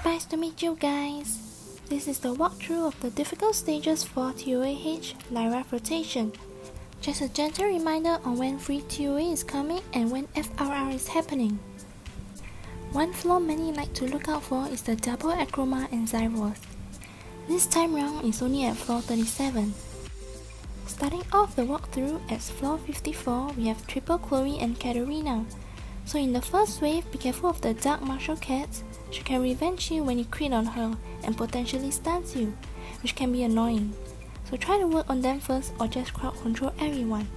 Surprised to meet you guys! This is the walkthrough of the difficult stages for ToaH Lyrith rotation. Just a gentle reminder on when free ToA is coming and when FRR is happening. One flaw many like to look out for is the double Acroma and Zyros. This time round is only at floor 37. Starting off the walkthrough at floor 54, we have triple Chole and Katarina. So in the first wave, be careful of the dark martial cats. She can revenge you when you crit on her and potentially stuns you, which can be annoying. So try to work on them first or just crowd control everyone.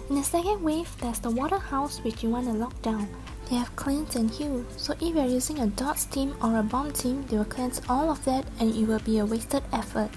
In the second wave, there's the water house which you want to lock down. They have cleanse and heal, so if you're using a dots team or a bomb team, they will cleanse all of that and it will be a wasted effort.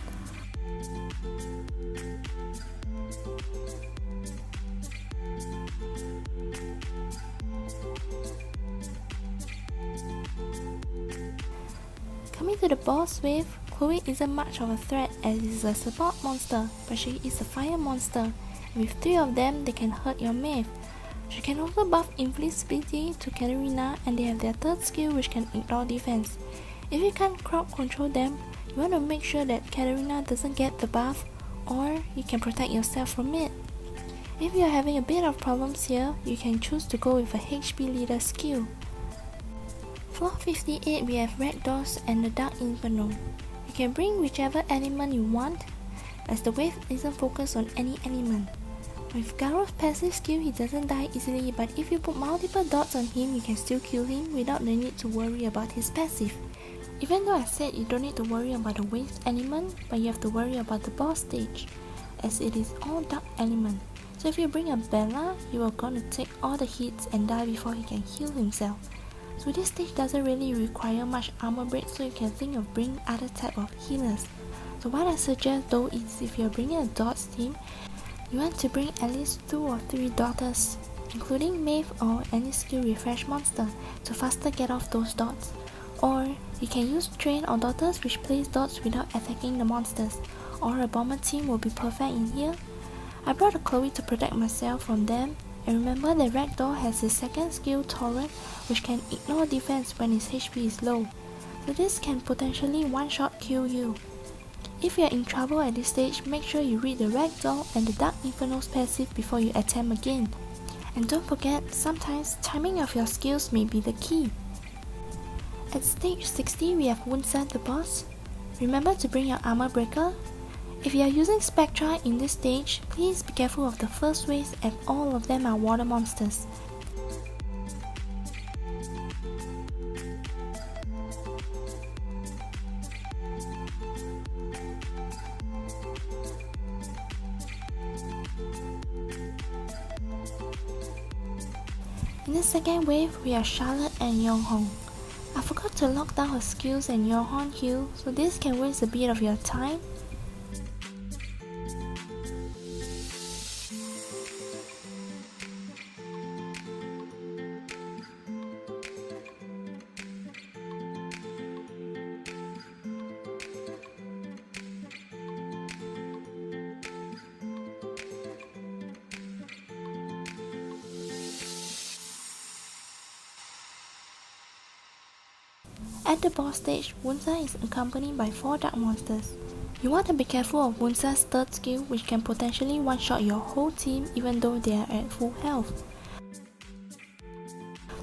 Coming to the boss wave, Chole isn't much of a threat as it is a support monster, but she is a fire monster. With 3 of them, they can hurt your math. She can also buff Invisibility to Katarina and they have their third skill which can ignore defense. If you can't crowd control them, you want to make sure that Katarina doesn't get the buff or you can protect yourself from it. If you are having a bit of problems here, you can choose to go with a HP leader skill. Floor 58 we have Ragdolls and the Dark Inferno. You can bring whichever element you want as the wave isn't focused on any element. With Garo's passive skill he doesn't die easily, but if you put multiple dots on him you can still kill him without the need to worry about his passive. Even though I said you don't need to worry about the wave element, but you have to worry about the boss stage as it is all dark element. So if you bring a Bella, you are gonna take all the hits and die before he can heal himself. So this stage doesn't really require much armor break, so you can think of bringing other type of healers. So what I suggest though is if you're bringing a dots team, you want to bring at least 2 or 3 daughters, including Maeve or any skill refresh monster to faster get off those dots. Or you can use train or daughters which place dots without attacking the monsters, or a bomber team will be perfect in here. I brought a Chole to protect myself from them. And remember that Ragdoll has his second skill Torrent which can ignore defense when his HP is low, so this can potentially one-shot kill you. If you are in trouble at this stage, make sure you read the Ragdoll and the Dark Inferno's passive before you attempt again. And don't forget, sometimes timing of your skills may be the key. At stage 60 we have Woonsa the boss. Remember to bring your armor breaker. If you are using Spectra in this stage, please be careful of the first waves as all of them are water monsters. In the second wave, we have Charlotte and Yonghong. I forgot to lock down her skills and Yonghong heal, so this can waste a bit of your time. At the boss stage, Woonsa is accompanied by 4 dark monsters. You want to be careful of Woonsa's third skill which can potentially one-shot your whole team even though they are at full health.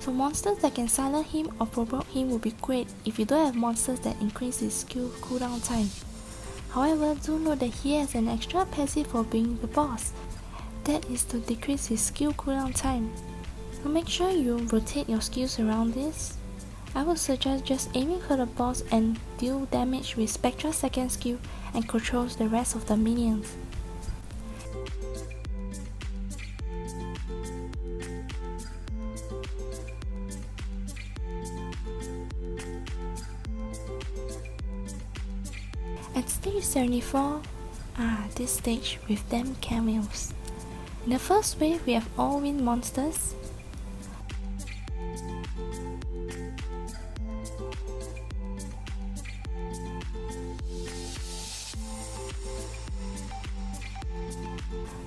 So monsters that can silence him or provoke him will be great if you don't have monsters that increase his skill cooldown time. However, do note that he has an extra passive for being the boss. That is to decrease his skill cooldown time. So make sure you rotate your skills around this. I would suggest just aiming for the boss and deal damage with Spectra's second skill and controls the rest of the minions. At stage 74, this stage with them Camules. In the first wave we have all wind monsters.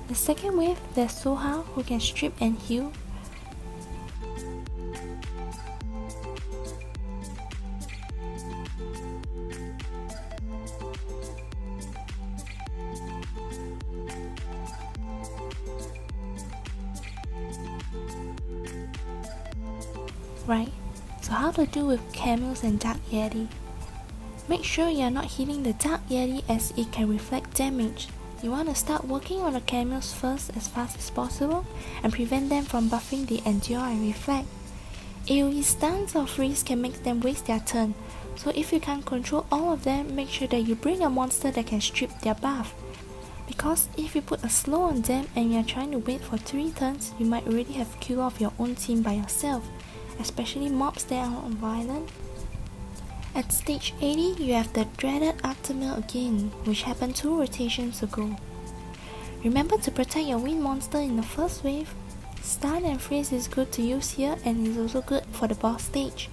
The second wave, there's ToaH who can strip and heal. Right, so how to do with Camules and Dark Yeti? Make sure you are not hitting the Dark Yeti as it can reflect damage. You want to start working on the Camules first as fast as possible and prevent them from buffing the Endure and Reflect. AoE stuns or freeze can make them waste their turn, so if you can't control all of them, make sure that you bring a monster that can strip their buff. Because if you put a slow on them and you are trying to wait for 3 turns, you might already have killed off your own team by yourself, especially mobs that are violent. At stage 80, you have the dreaded Artamiel again, which happened 2 rotations ago. Remember to protect your wind monster in the first wave. Stun and freeze is good to use here and is also good for the boss stage.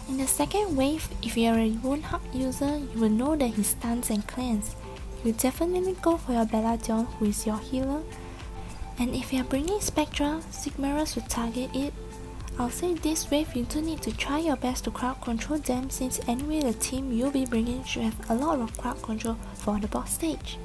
In the second wave, if you are a Woonsa user, you will know that he stuns and cleanse. You definitely go for your Belladon, who is your healer. And if you are bringing Spectra, Sigmarus will target it. I'll say this wave you do need to try your best to crowd control them, since anyway the team you'll be bringing should have a lot of crowd control for the boss stage.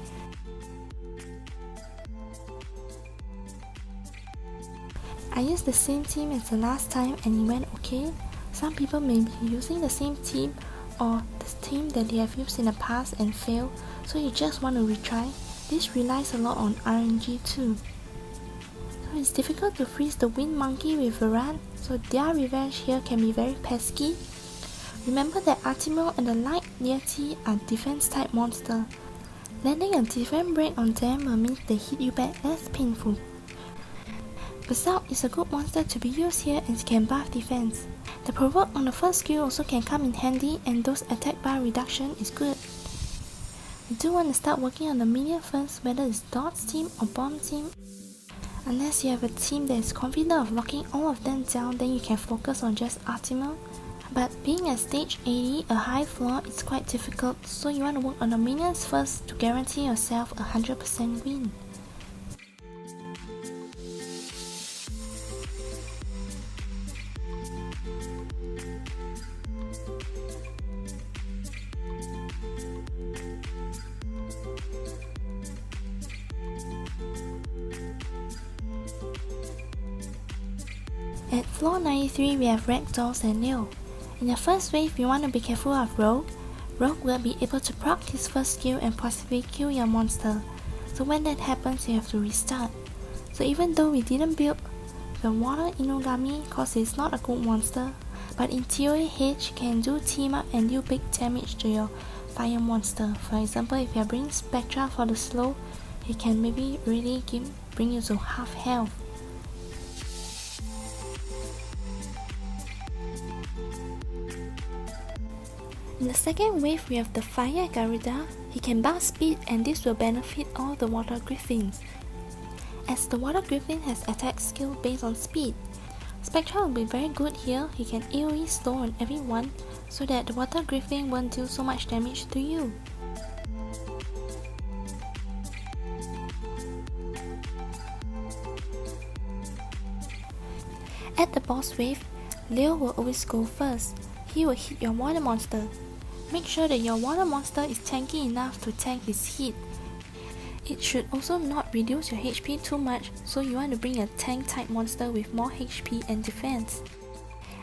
I used the same team as the last time and it went okay. Some people may be using the same team or the team that they have used in the past and failed, so you just want to retry. This relies a lot on RNG too. So it's difficult to freeze the Wind Monkey with Varan, so their revenge here can be very pesky. Remember that Artamiel and the Light Yeti are defense type monster. Landing a defense break on them will mean they hit you back less painful. Basalt is a good monster to be used here and can buff defense. The provoke on the first skill also can come in handy, and those attack bar reduction is good. You do want to start working on the minion first, whether it's Dot's team or Bomb team. Unless you have a team that is confident of locking all of them down, then you can focus on just Artamiel. But being at stage 80, a high floor, is quite difficult, so you want to work on the minions first to guarantee yourself a 100% win. At floor 93, we have Ragdolls and Leo. In the first wave, you want to be careful of Rogue. Rogue will be able to proc his first skill and possibly kill your monster. So when that happens, you have to restart. So even though we didn't build the Water Inugami cause it's not a good monster, but in ToaH can do team up and do big damage to your fire monster. For example, if you are bringing Spectra for the slow, it can maybe really bring you to half health. In the second wave, we have the Fire Garuda. He can buff speed and this will benefit all the Water Griffins. As the Water Griffin has attack skill based on speed, Spectra will be very good here. He can AoE slow on everyone so that the Water Griffin won't do so much damage to you. At the boss wave, Leo will always go first. He will hit your water monster. Make sure that your water monster is tanky enough to tank his hit. It should also not reduce your HP too much, so you want to bring a tank type monster with more HP and defense.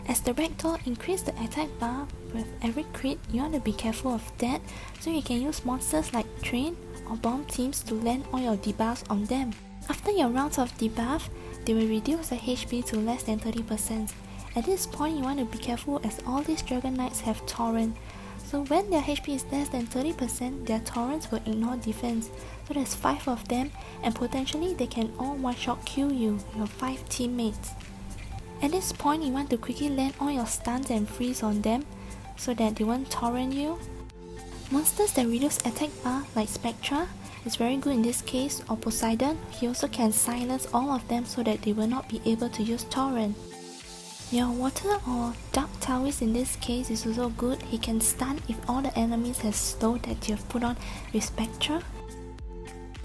As the Ragdoll increase the attack bar with every crit, you want to be careful of that, so you can use monsters like Train or Bomb teams to land all your debuffs on them. After your rounds of debuff, they will reduce the HP to less than 30%. At this point, you want to be careful as all these Dragon Knights have Torrent. So when their HP is less than 30%, their Torrents will ignore defense. So there's 5 of them and potentially they can all one-shot kill you, your 5 teammates. At this point, you want to quickly land all your stuns and freeze on them so that they won't torrent you. Monsters that reduce attack bar like Spectra is very good in this case, or Poseidon. He also can silence all of them so that they will not be able to use torrent. Your Water or Dark Taoist in this case is also good. He can stun if all the enemies have slow that you have put on with Spectra.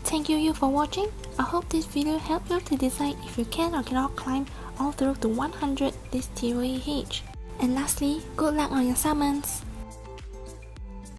Thank you for watching. I hope this video helped you to decide if you can or cannot climb all through to 100 this ToaH. And lastly, good luck on your summons.